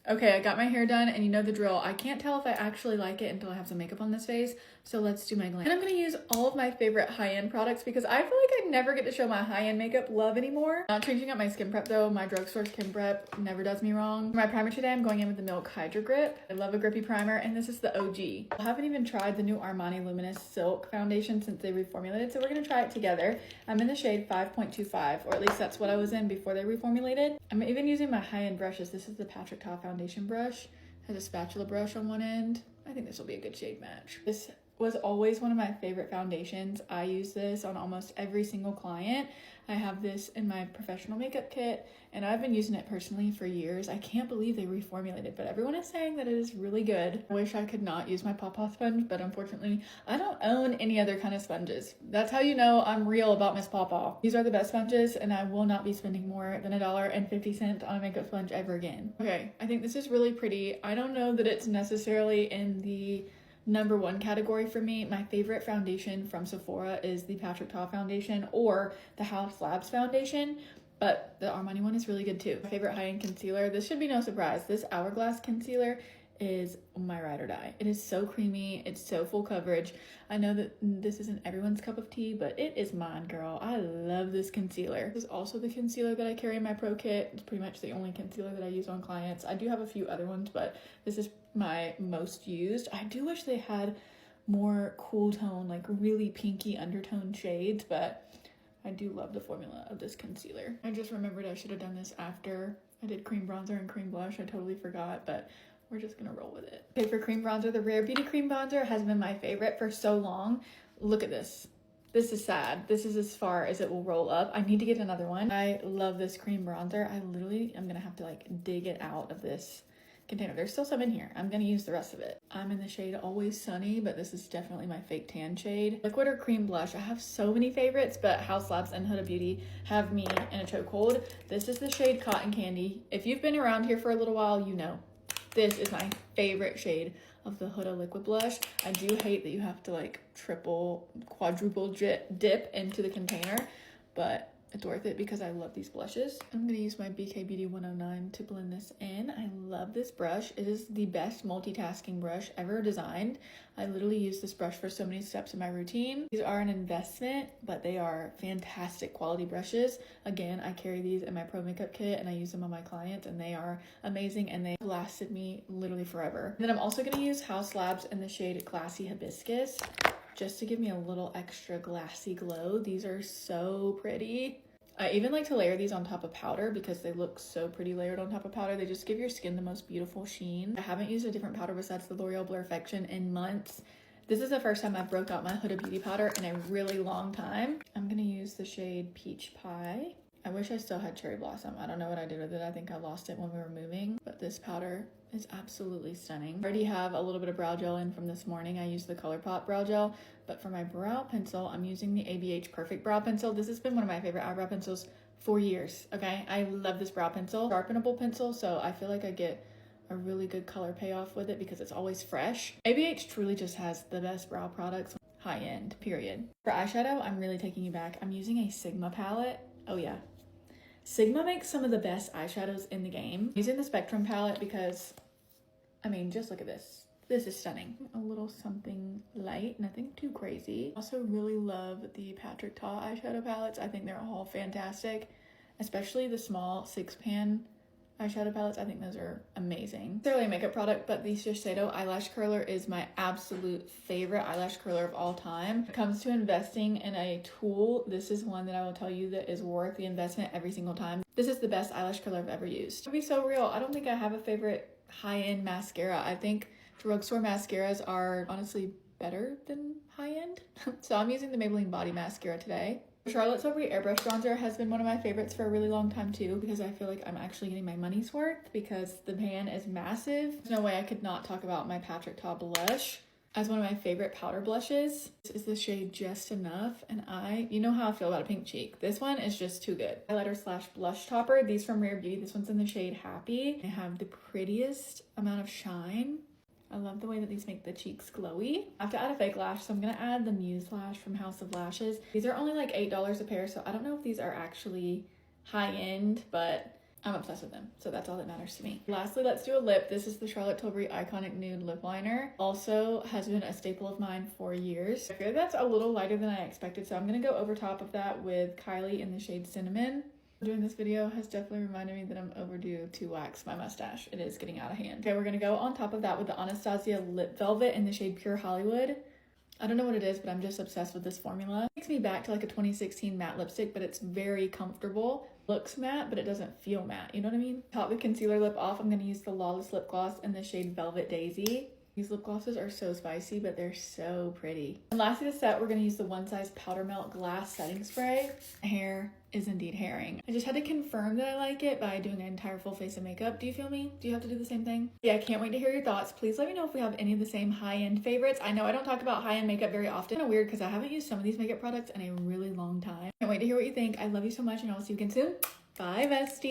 Okay, I got my hair done, and you know the drill. I can't tell if I actually like it until I have some makeup on this face, so let's do my glam. And I'm gonna use all of my favorite high-end products because I feel like I never get to show my high-end makeup love anymore. Not changing up my skin prep though. My drugstore skin prep never does me wrong. For my primer today, I'm going in with the Milk Hydra Grip. I love a grippy primer, and this is the OG. I haven't even tried the new Armani Luminous Silk foundation since they reformulated, so we're gonna try it together. I'm in the shade 5.25, or at least that's what I was in before they reformulated. I'm even using my high-end brushes. This is the Patrick Ta foundation brush. Has a spatula brush on one end. I think this will be a good shade match. This was always one of my favorite foundations. I use this on almost every single client. I have this in my professional makeup kit, and I've been using it personally for years. I can't believe they reformulated, but everyone is saying that it is really good. I wish I could not use my Pawpaw sponge, but unfortunately, I don't own any other kind of sponges. That's how you know I'm real about Miss Pawpaw. These are the best sponges, and I will not be spending more than $1.50 on a makeup sponge ever again. Okay, I think this is really pretty. I don't know that it's necessarily in the number one category for me. My favorite foundation from Sephora is the Patrick Ta foundation or the House Labs foundation, but the Armani one is really good too. My favorite high-end concealer, this should be no surprise, this Hourglass concealer is my ride or die. It is so creamy, it's so full coverage. I know that this isn't everyone's cup of tea, but it is mine, girl. I love this concealer. This is also the concealer that I carry in my pro kit. It's pretty much the only concealer that I use on clients. I do have a few other ones, but this is my most used. I do wish they had more cool tone, like really pinky undertone shades, but I do love the formula of this concealer. I just remembered I should have done this after I did cream bronzer and cream blush. I totally forgot, but we're just gonna roll with it. Okay, for cream bronzer, the Rare Beauty cream bronzer has been my favorite for so long. Look at this. This is sad. This is as far as it will roll up. I need to get another one. I love this cream bronzer. I literally am gonna have to like dig it out of this container. There's still some in here. I'm gonna use the rest of it. I'm in the shade Always Sunny, but this is definitely my fake tan shade. Liquid or cream blush, I have so many favorites, but House Labs and Huda Beauty have me in a chokehold. This is the shade Cotton Candy. If you've been around here for a little while, you know. This is my favorite shade of the Huda liquid blush. I do hate that you have to like triple, quadruple dip into the container, but it's worth it because I love these blushes. I'm gonna use my BK Beauty 109 to blend this in. I love this brush. It is the best multitasking brush ever designed. I literally use this brush for so many steps in my routine. These are an investment, but they are fantastic quality brushes. Again, I carry these in my pro makeup kit and I use them on my clients, and they are amazing and they lasted me literally forever. And then I'm also gonna use House Labs in the shade Glassy Hibiscus, just to give me a little extra glassy glow. These are so pretty. I even like to layer these on top of powder because they look so pretty layered on top of powder. They just give your skin the most beautiful sheen. I haven't used a different powder besides the L'Oreal Blurfection in months. This is the first time I've broke out my Huda Beauty powder in a really long time. I'm gonna use the shade Peach Pie. I wish I still had Cherry Blossom. I don't know what I did with it. I think I lost it when we were moving, but this powder is absolutely stunning. I already have a little bit of brow gel in from this morning. I used the ColourPop brow gel, but for my brow pencil, I'm using the ABH Perfect Brow Pencil. This has been one of my favorite eyebrow pencils for years, okay? I love this brow pencil. Sharpenable pencil, so I feel like I get a really good color payoff with it because it's always fresh. ABH truly just has the best brow products, high end, period. For eyeshadow, I'm really taking you back. I'm using a Sigma palette. Oh yeah. Sigma makes some of the best eyeshadows in the game. I'm using the Spectrum palette because, I mean, just look at this. This is stunning. A little something light, nothing too crazy. Also really love the Patrick Ta eyeshadow palettes. I think they're all fantastic, especially the small 6-pan eyeshadow palettes. I think those are amazing. It's really a makeup product, but the Shiseido eyelash curler is my absolute favorite eyelash curler of all time. When it comes to investing in a tool, this is one that I will tell you that is worth the investment every single time. This is the best eyelash curler I've ever used. To be so real, I don't think I have a favorite high-end mascara. I think drugstore mascaras are honestly better than high-end. So I'm using the Maybelline Body Mascara today. Charlotte Tilbury Airbrush Bronzer has been one of my favorites for a really long time too, because I feel like I'm actually getting my money's worth because the pan is massive. There's no way I could not talk about my Patrick Ta blush as one of my favorite powder blushes. This is the shade Just Enough, and you know how I feel about a pink cheek. This one is just too good. Highlighter slash blush topper. These from Rare Beauty. This one's in the shade Happy. They have the prettiest amount of shine. I love the way that these make the cheeks glowy. I have to add a fake lash, so I'm gonna add the Muse Lash from House of Lashes. These are only like $8 a pair, so I don't know if these are actually high-end, but I'm obsessed with them, so that's all that matters to me. Lastly, let's do a lip. This is the Charlotte Tilbury Iconic Nude Lip Liner. Also has been a staple of mine for years. I feel like that's a little lighter than I expected, so I'm gonna go over top of that with Kylie in the shade Cinnamon. Doing this video has definitely reminded me that I'm overdue to wax my mustache. It is getting out of hand. Okay, we're gonna go on top of that with the Anastasia Lip Velvet in the shade Pure Hollywood. I don't know what it is, but I'm just obsessed with this formula. It takes me back to like a 2016 matte lipstick, but it's very comfortable. Looks matte, but it doesn't feel matte. You know what I mean? Top the concealer lip off. I'm going to use the Lawless Lip Gloss in the shade Velvet Daisy. These lip glosses are so spicy, but they're so pretty. And lastly to set, we're going to use the One Size Powder Melt Glass Setting Spray. Hair is indeed hairing. I just had to confirm that I like it by doing an entire full face of makeup. Do you feel me? Do you have to do the same thing? Yeah, I can't wait to hear your thoughts. Please let me know if we have any of the same high-end favorites. I know I don't talk about high-end makeup very often. It's kind of weird because I haven't used some of these makeup products in a really long time. Can't wait to hear what you think. I love you so much, and I will see you again soon. Bye, bestie.